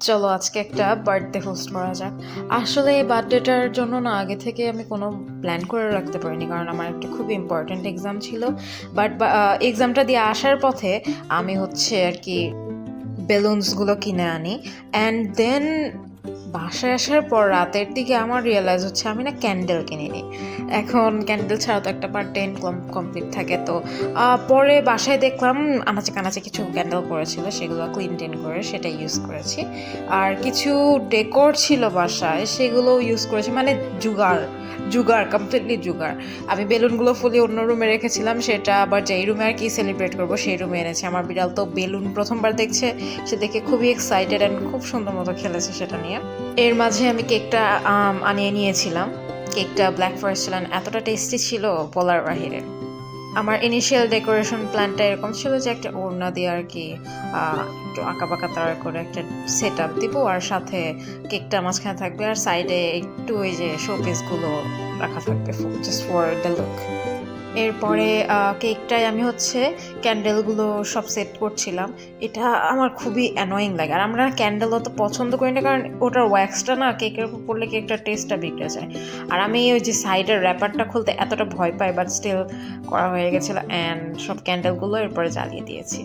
চলো আজকে একটা বার্থডে হোস্ট করা যাক। আসলে এই বার্থডেটার জন্য না আগে থেকে আমি কোনো প্ল্যান করে রাখতে পারিনি, কারণ আমার একটা খুব ইম্পর্ট্যান্ট এক্সাম ছিল। বাট এক্সামটা দিয়ে আসার পথে আমি হচ্ছে আর কি বেলুনসগুলো কিনে আনি। অ্যান্ড দেন বাসায় আসার পর রাতের দিকে আমার রিয়েলাইজ হচ্ছে আমি না ক্যান্ডেল কিনিনি। এখন ক্যান্ডেল ছাড়া তো একটা পার্ট টেন কমপ্লিট থাকে, তো পরে বাসায় দেখলাম আনাচে কানাচে কিছু ক্যান্ডেল পড়েছিল, সেগুলো ক্লিন টেন করে সেটা ইউজ করেছি। আর কিছু ডেকোর ছিল বাসায়, সেগুলো ইউজ করেছি, মানে জুগাড় জুগাড় কমপ্লিটলি জুগাড়। আমি বেলুনগুলো ফুলিয়ে অন্য রুমে রেখেছিলাম, সেটা আবার যেই রুমে আর কি সেলিব্রেট করবো সেই রুমে এনেছি। আমার বিড়াল তো বেলুন প্রথমবার দেখছে, সে দেখে খুবই এক্সাইটেড অ্যান্ড খুব সুন্দর মতো খেলেছে সেটা নিয়ে। এর মাঝে আমি কেকটা আনিয়ে নিয়েছিলাম। কেকটা ব্ল্যাক ফরেস্ট ছিল, এতটা টেস্টি ছিল বলার বাহিরে। আমার ইনিশিয়াল ডেকোরেশন প্ল্যানটা এরকম ছিল যে একটা ওড়না দিয়ে আর কি একটু আঁকা বাঁকা তার করে একটা সেট আপ দিব, আর সাথে কেকটা মাঝখানে থাকবে, আর সাইডে একটু ওই যে শোপিসগুলো রাখা থাকবে জাস্ট ফর দ্য লুক। এরপরে কেকটায় আমি হচ্ছে ক্যান্ডেলগুলো সব সেট করছিলাম। এটা আমার খুবই অ্যানোয়িং লাগে, আর আমরা ক্যান্ডেল অত পছন্দ করি না, কারণ ওটার ওয়্যাক্সটা না কেকের উপর পড়লে কেকটার টেস্টটা বিগড়ে যায়। আর আমি ওই যে সাইডের র্যাপারটা খুলতে এতটা ভয় পাই, বাট স্টিল করা হয়ে গেছিলো। অ্যান্ড সব ক্যান্ডেলগুলো এরপরে জ্বালিয়ে দিয়েছি।